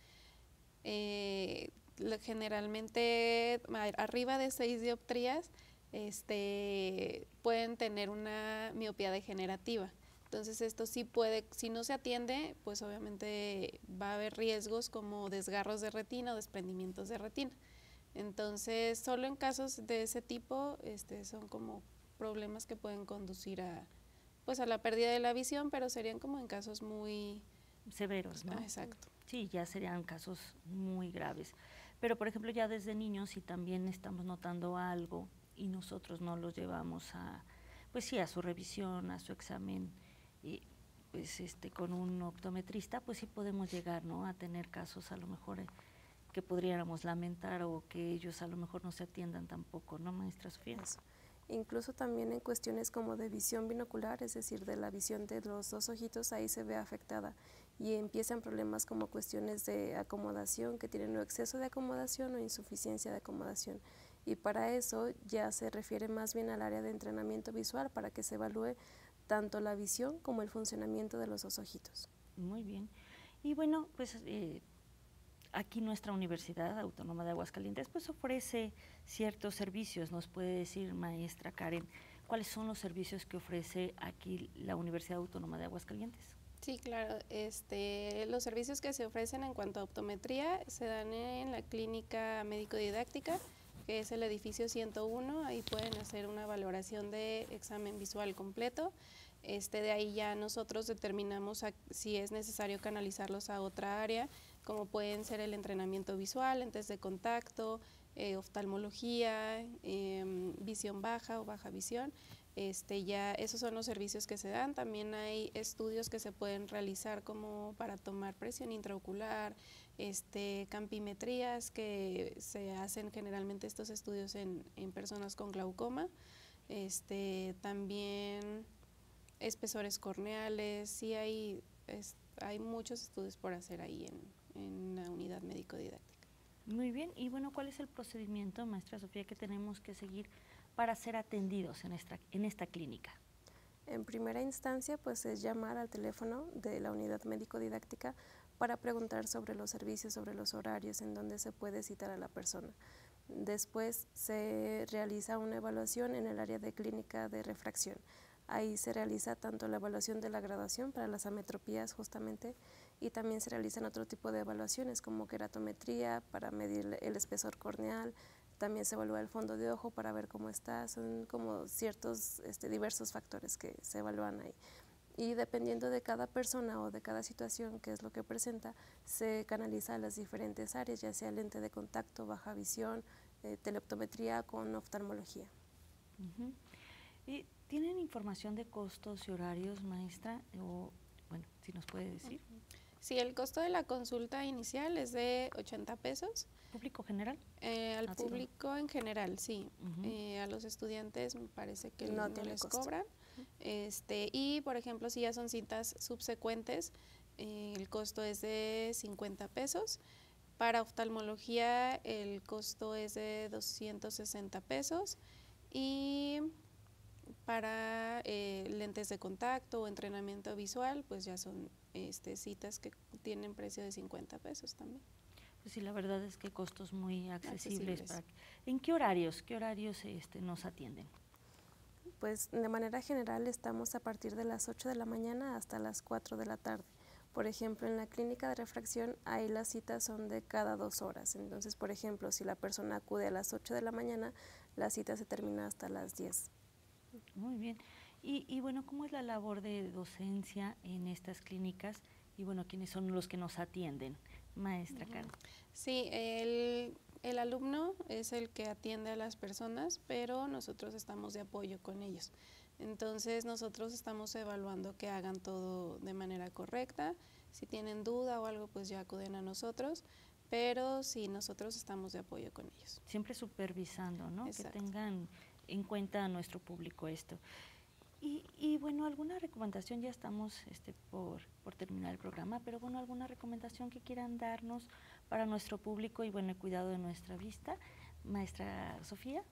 generalmente arriba de 6 dioptrías pueden tener una miopía degenerativa. Entonces esto sí puede, si no se atiende, pues obviamente va a haber riesgos como desgarros de retina o desprendimientos de retina. Entonces solo en casos de ese tipo son como problemas que pueden conducir a la pérdida de la visión, pero serían como en casos muy severos, ¿no? Exacto. Sí, ya serían casos muy graves. Pero, por ejemplo, ya desde niños, si también estamos notando algo y nosotros no los llevamos a, pues sí, a su revisión, a su examen, y pues con un optometrista, pues sí podemos llegar, ¿no?, a tener casos a lo mejor que podríamos lamentar o que ellos a lo mejor no se atiendan tampoco, ¿no, maestra Sofía? Eso. Incluso también en cuestiones como de visión binocular, es decir, de la visión de los dos ojitos, ahí se ve afectada y empiezan problemas como cuestiones de acomodación, que tienen o exceso de acomodación o insuficiencia de acomodación. Y para eso ya se refiere más bien al área de entrenamiento visual para que se evalúe tanto la visión como el funcionamiento de los dos ojitos. Muy bien. Y bueno, pues aquí nuestra Universidad Autónoma de Aguascalientes pues ofrece ciertos servicios. ¿Nos puede decir, maestra Karen, cuáles son los servicios que ofrece aquí la Universidad Autónoma de Aguascalientes? Sí, claro. Los servicios que se ofrecen en cuanto a optometría se dan en la clínica médico-didáctica, que es el edificio 101. Ahí pueden hacer una valoración de examen visual completo. De ahí ya nosotros determinamos si es necesario canalizarlos a otra área, como pueden ser el entrenamiento visual, lentes de contacto, oftalmología, visión baja o baja visión. Ya esos son los servicios que se dan. También hay estudios que se pueden realizar como para tomar presión intraocular, campimetrías, que se hacen generalmente estos estudios en personas con glaucoma. También espesores corneales. Sí hay muchos estudios por hacer ahí en la unidad médico-didáctica. Muy bien. Y bueno, ¿cuál es el procedimiento, maestra Sofía, que tenemos que seguir para ser atendidos en esta clínica? En primera instancia, pues es llamar al teléfono de la unidad médico-didáctica para preguntar sobre los servicios, sobre los horarios en donde se puede citar a la persona. Después se realiza una evaluación en el área de clínica de refracción. Ahí se realiza tanto la evaluación de la graduación para las ametropías justamente, y también se realizan otro tipo de evaluaciones como queratometría para medir el espesor corneal. También se evalúa el fondo de ojo para ver cómo está. Son como ciertos diversos factores que se evalúan ahí. Y dependiendo de cada persona o de cada situación, que es lo que presenta, se canaliza a las diferentes áreas, ya sea lente de contacto, baja visión, teleoptometría con oftalmología. ¿Y tienen información de costos y horarios, maestra? O, bueno, si nos puede decir. Sí, el costo de la consulta inicial es de 80 pesos. ¿Público general? Al público en general, sí. A los estudiantes me parece que no les cobran. Y, por ejemplo, si ya son citas subsecuentes, el costo es de 50 pesos. Para oftalmología, el costo es de 260 pesos. Y para lentes de contacto o entrenamiento visual, pues ya son citas que tienen precio de 50 pesos también. Pues sí, la verdad es que costos muy accesibles. ¿En qué horarios nos atienden? Pues de manera general estamos a partir de las 8 de la mañana hasta las 4 de la tarde. Por ejemplo, en la clínica de refracción, ahí las citas son de cada 2 horas. Entonces, por ejemplo, si la persona acude a las 8 de la mañana, la cita se termina hasta las 10. Muy bien. Y bueno, ¿cómo es la labor de docencia en estas clínicas? Y bueno, ¿quiénes son los que nos atienden? Maestra Karen. Sí, el alumno es el que atiende a las personas, pero nosotros estamos de apoyo con ellos. Entonces nosotros estamos evaluando que hagan todo de manera correcta. Si tienen duda o algo, pues ya acuden a nosotros, pero sí, nosotros estamos de apoyo con ellos. Siempre supervisando, ¿no? Exacto. Que tengan en cuenta a nuestro público esto. Y bueno, alguna recomendación, ya estamos por terminar el programa, pero bueno, alguna recomendación que quieran darnos para nuestro público y bueno, el cuidado de nuestra vista. Maestra Sofía.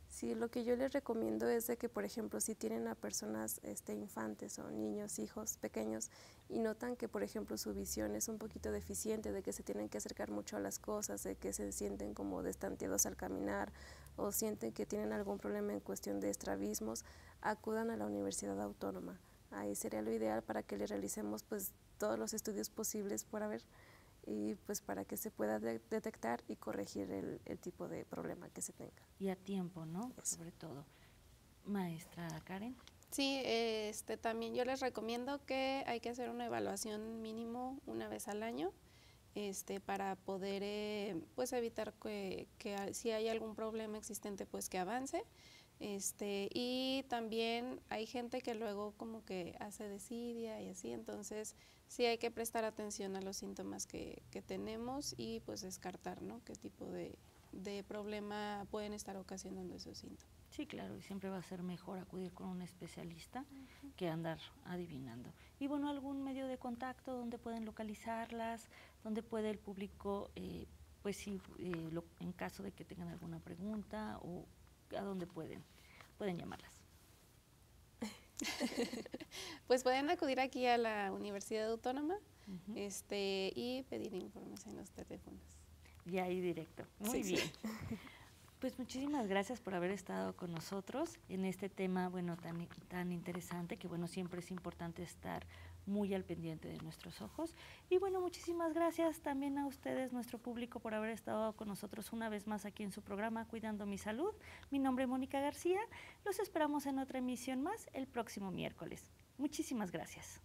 Sí, lo que yo les recomiendo es de que, por ejemplo, si tienen a personas infantes o niños, hijos pequeños, y notan que, por ejemplo, su visión es un poquito deficiente, de que se tienen que acercar mucho a las cosas, de que se sienten como destanteados al caminar, o sienten que tienen algún problema en cuestión de estrabismos, acudan a la Universidad Autónoma. Ahí sería lo ideal para que les realicemos pues todos los estudios posibles por haber, y pues para que se pueda detectar y corregir el tipo de problema que se tenga. Y a tiempo, ¿no? Sobre todo. Maestra Karen. Sí, también yo les recomiendo que hay que hacer una evaluación mínimo una vez al año, para poder pues evitar que si hay algún problema existente pues que avance. Y también hay gente que luego como que hace desidia y así, entonces sí hay que prestar atención a los síntomas que tenemos y pues descartar, ¿no?, qué tipo de problema pueden estar ocasionando esos síntomas. Sí, claro, y siempre va a ser mejor acudir con un especialista que andar adivinando. Y bueno, ¿algún medio de contacto donde pueden localizarlas, donde puede el público, pues sí, en caso de que tengan alguna pregunta, o a dónde pueden llamarlas? Pues pueden acudir aquí a la Universidad Autónoma y pedir informes en los teléfonos. Y ahí directo. Muy bien. Pues muchísimas gracias por haber estado con nosotros en este tema, bueno, tan interesante, que bueno, siempre es importante estar muy al pendiente de nuestros ojos. Y bueno, muchísimas gracias también a ustedes, nuestro público, por haber estado con nosotros una vez más aquí en su programa Cuidando mi Salud. Mi nombre es Mónica García. Los esperamos en otra emisión más el próximo miércoles. Muchísimas gracias.